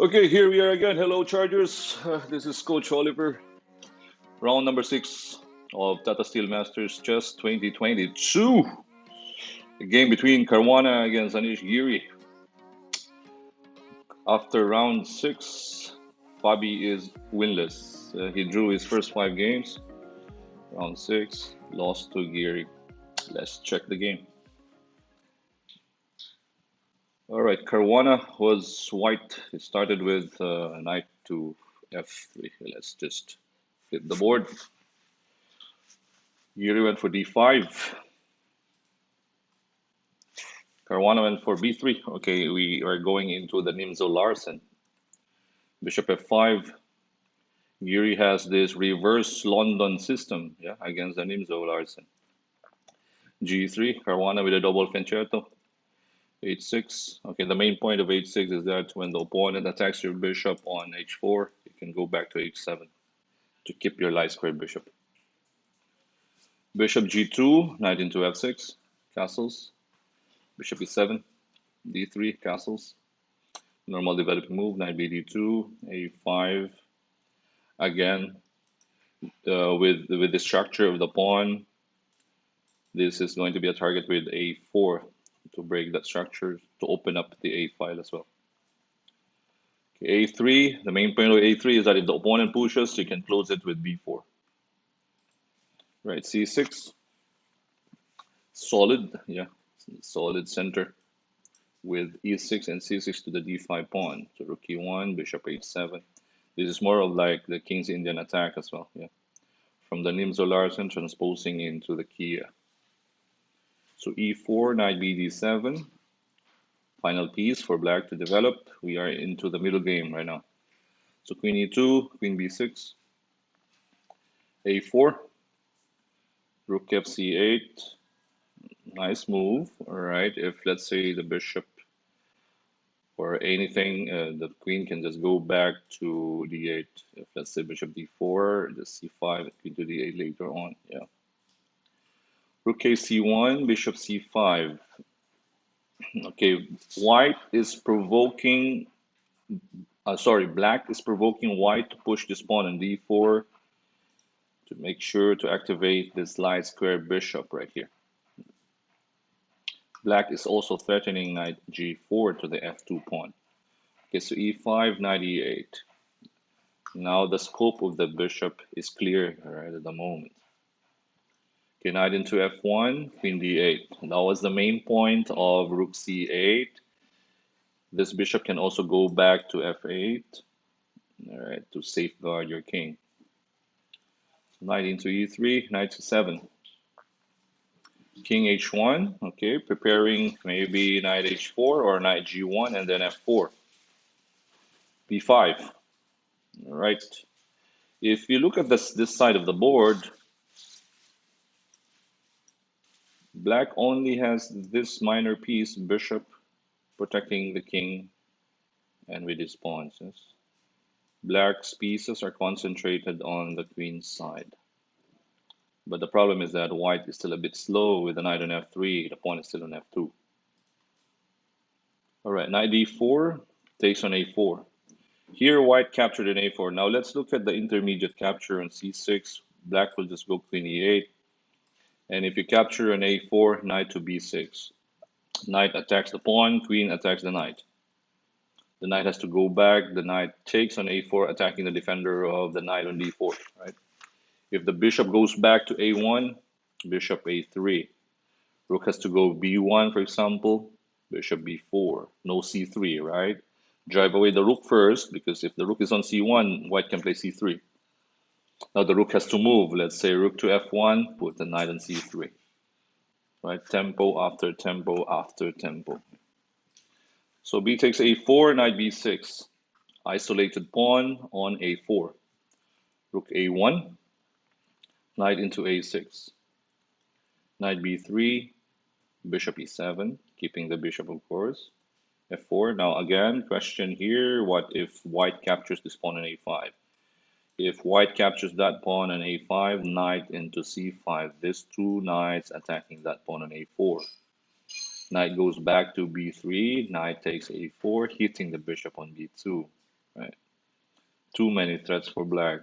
Okay, here we are again. Hello, Chargers. This is Coach Oliver. Round number 6 of Tata Steel Masters Chess 2022. The game between Caruana against Anish Giri. After round 6, Fabi is winless. He drew his first 5 games. Round 6, lost to Giri. Let's check the game. All right, Caruana was white. He started with knight to f3. Let's just flip the board. Giri went for d5. Caruana went for b3. Okay, we are going into the Nimzo Larsen. Bishop f5. Giri has this reverse London system, yeah, against the Nimzo Larsen. g3. Caruana with a double fianchetto. h6. Okay, the main point of h6 is that when the opponent attacks your bishop on h4, you can go back to h7 to keep your light square bishop. Bishop g2, knight into f6, castles. Bishop e7, d3, castles. Normal developing move, knight bd2, a5. Again, with the structure of the pawn, this is going to be a target with a4 to break that structure, to open up the a file as well. Okay, a3, the main point of a3 is that if the opponent pushes, you can close it with b4. Right, c6, solid, yeah, solid center with e6 and c6 to the d5 pawn. So rook e1, bishop h7. This is more of like the King's Indian attack as well, yeah. From the Nimzo Larsen transposing into the Kia. So e4, knight bd7. Final piece for black to develop. We are into the middle game right now. So queen e2, queen b6, a4, rook fc8. Nice move. All right, if let's say the bishop or anything, the queen can just go back to d8. If let's say bishop d4, just c5, queen to d8 later on. Yeah. Rook c1, bishop c5. Okay, white is provoking. Black is provoking white to push this pawn on d4 to make sure to activate this light square bishop right here. Black is also threatening knight g4 to the f2 pawn. Okay, so e5, knight e8. Now the scope of the bishop is clear right at the moment. Okay, knight into f1, queen d8. That was the main point of rook c8. This bishop can also go back to f8, all right, to safeguard your king. Knight into e3, knight to 7. King h1, okay, preparing maybe knight h4 or knight g1 and then f4. b5, all right. If you look at this side of the board, black only has this minor piece, bishop, protecting the king and with his pawns. Yes. Black's pieces are concentrated on the queen's side. But the problem is that white is still a bit slow with the knight on f3, the pawn is still on f2. All right, knight d4 takes on a4. Here, white captured an a4. Now let's look at the intermediate capture on c6. Black will just go queen e8. And if you capture an a4, knight to b6. Knight attacks the pawn, queen attacks the knight. The knight has to go back. The knight takes on a4, attacking the defender of the knight on d4, right? If the bishop goes back to a1, bishop a3. Rook has to go b1, for example, bishop b4. No c3, right? Drive away the rook first, because if the rook is on c1, white can play c3. Now the rook has to move. Let's say rook to f1, put the knight on c3. Right? Tempo after tempo after tempo. So b takes a4, knight b6. Isolated pawn on a4. Rook a1, knight into a6. Knight b3, bishop e7, keeping the bishop, of course. f4. Now again, question here, what if white captures this pawn on a5? If white captures that pawn on a5, knight into c5. These two knights attacking that pawn on a4. Knight goes back to b3, knight takes a4, hitting the bishop on b2. right? Too many threats for black.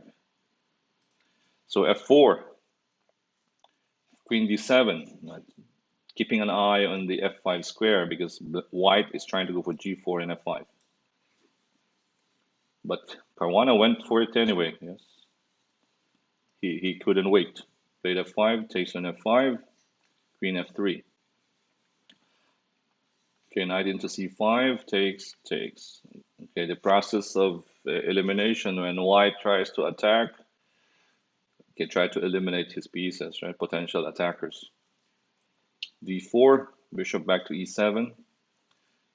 So f4, queen d7, right? Keeping an eye on the f5 square because white is trying to go for g4 and f5. But Caruana went for it anyway, yes. He couldn't wait. Played f5, takes on f5, queen f3. Okay, knight into c5, takes. Okay, the process of elimination when white tries to attack, okay, try to eliminate his pieces, right? Potential attackers. d4, bishop back to e7,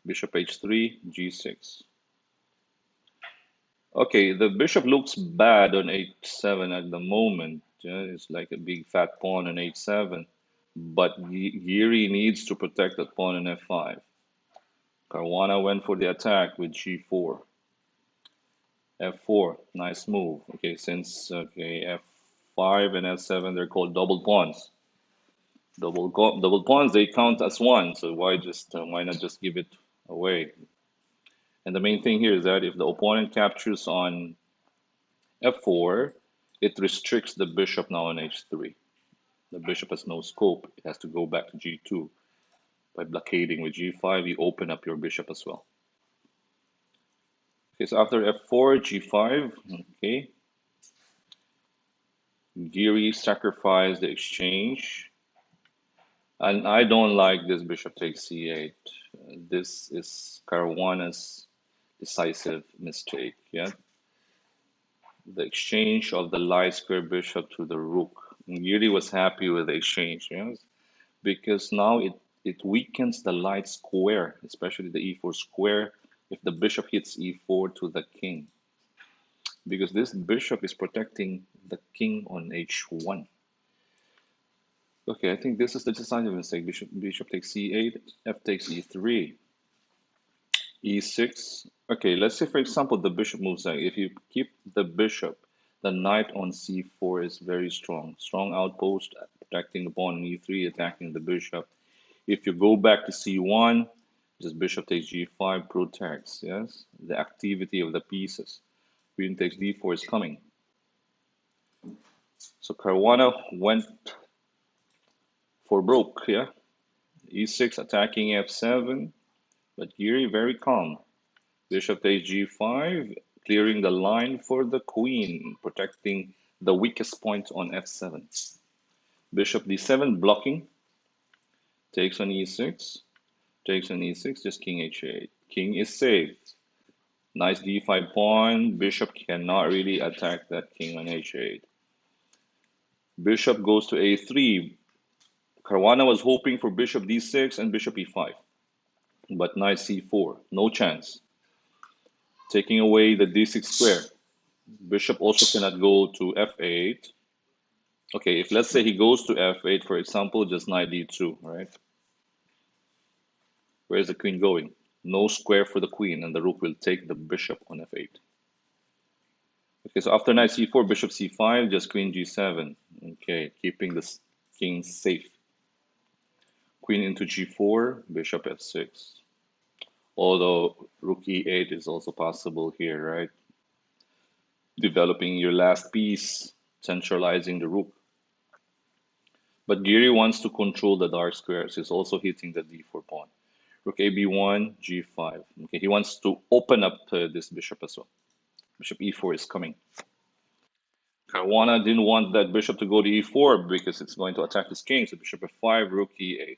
bishop h3, g6. Okay, the bishop looks bad on h7 at the moment. Yeah, it's like a big fat pawn on h7, but Giri needs to protect that pawn on f5. Caruana went for the attack with g4. f4, nice move. Okay, since f5 and f7, they're called double pawns. Double pawns, they count as one. So why not just give it away? And the main thing here is that if the opponent captures on f4, it restricts the bishop now on h3. The bishop has no scope. It has to go back to g2. By blockading with g5, you open up your bishop as well. Okay, so after f4, g5, okay. Giri sacrificed the exchange. And I don't like this bishop takes c8. This is Caruana's decisive mistake. Yeah, the exchange of the light square bishop to the rook. Giri was happy with the exchange, yes, because now it weakens the light square, especially the e4 square, if the bishop hits e4 to the king, because this bishop is protecting the king on h1. Okay, I think this is the decisive mistake. Bishop takes c8, f takes e3, e6. Okay, let's say for example the bishop moves out. If you keep the bishop, the knight on c4 is very strong. Strong outpost, protecting the pawn on e3, attacking the bishop. If you go back to c1, just bishop takes g5 protects, yes, the activity of the pieces. Queen takes d4 is coming. So Caruana went for broke, yeah. e6 attacking f7, but Giri very calm. Bishop takes g5, clearing the line for the queen, protecting the weakest point on f7. Bishop d7 blocking, takes on e6, takes on e6, just king h8. King is safe. Nice d5 pawn. Bishop cannot really attack that king on h8. Bishop goes to a3. Caruana was hoping for bishop d6 and bishop e5, but knight c4, no chance. Taking away the d6 square. Bishop also cannot go to f8. Okay, if let's say he goes to f8, for example, just knight d2, right? Where's the queen going? No square for the queen, and the rook will take the bishop on f8. Okay, so after knight c4, bishop c5, just queen g7. Okay, keeping the king safe. Queen into g4, bishop f6. Although rook e8 is also possible here, right? Developing your last piece, centralizing the rook. But Giri wants to control the dark squares. He's also hitting the d4 pawn. Rook ab1, g5. Okay, he wants to open up this bishop as well. Bishop e4 is coming. Caruana didn't want that bishop to go to e4 because it's going to attack his king. So bishop f5, rook e8.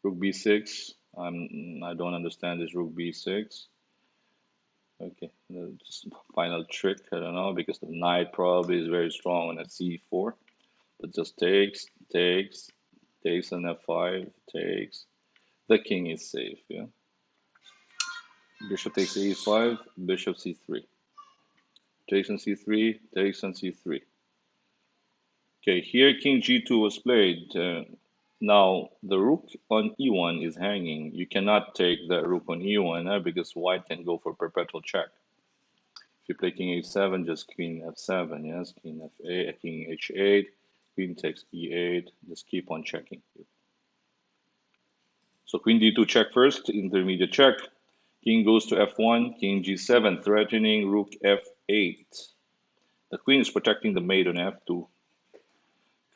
Rook b6. I don't understand this rook b6. Okay, just final trick. I don't know, because the knight probably is very strong on that c4. But just takes on f5, takes. The king is safe, yeah. Bishop takes e5, bishop c3. Takes on c3, takes on c3. Okay, here king g2 was played. Now, the rook on e1 is hanging. You cannot take the rook on e1 because white can go for perpetual check. If you play king h7, just queen f7, yes, king f8, king h8, queen takes e8, just keep on checking. So queen d2 check first, intermediate check. King goes to f1, king g7, threatening rook f8. The queen is protecting the mate on f2.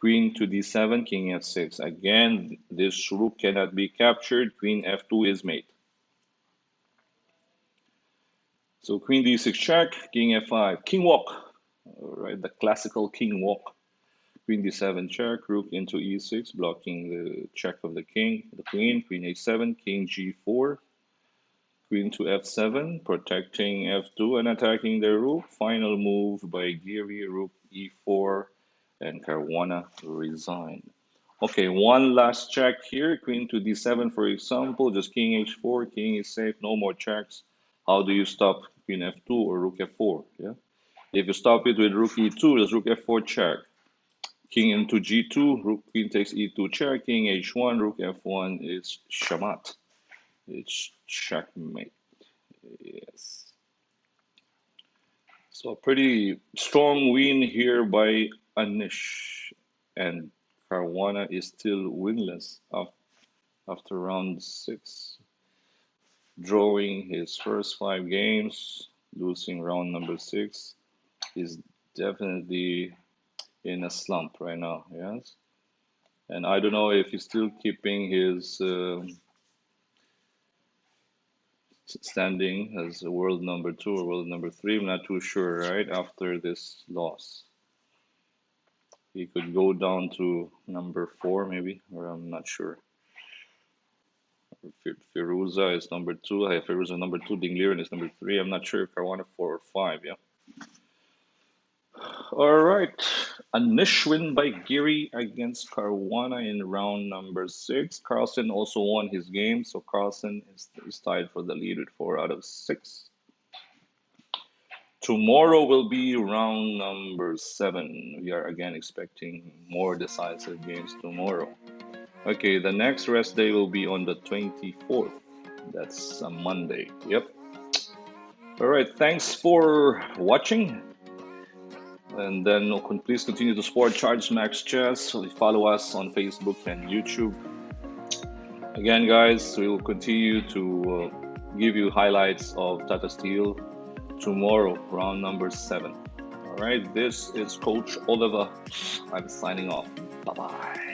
Queen to d7, king f6. Again, this rook cannot be captured. Queen f2 is mate. So queen d6 check, king f5, king walk. All right, the classical king walk. Queen d7 check, rook into e6, blocking the check of the king, the queen. Queen a7, king g4, queen to f7, protecting f2 and attacking the rook. Final move by Giri, rook e4, and Caruana resigned. Okay, one last check here. Queen to d7, for example, just king h4, king is safe, no more checks. How do you stop queen f2 or rook f4? Yeah. If you stop it with rook e2, just rook f4 check. King into g2, rook queen takes e2 check, king h1, rook f1 is shamat. It's checkmate. Yes. So a pretty strong win here by Anish. And Caruana is still winless after round 6, drawing his first 5 games, losing round number 6. He's definitely in a slump right now, yes. And I don't know if he's still keeping his standing as a world number 2 or world number 3. I'm not too sure, right? After this loss, he could go down to number 4, maybe, or I'm not sure. Firuza is number 2. I have Firuza number 2. Dingliren is number 3. I'm not sure if I want a 4 or 5. Yeah. All right. Anish win by Giri against Caruana in round number 6. Carlsen also won his game, so Carlsen is tied for the lead with 4 out of 6. Tomorrow will be round number 7. We are again expecting more decisive games tomorrow. Okay, the next rest day will be on the 24th. That's a Monday. Yep. All right. Thanks for watching. And then please continue to support Charge Max Chess. Follow us on Facebook and YouTube. Again, guys, we will continue to give you highlights of Tata Steel tomorrow, round number 7. All right, this is Coach Oliver. I'm signing off. Bye-bye.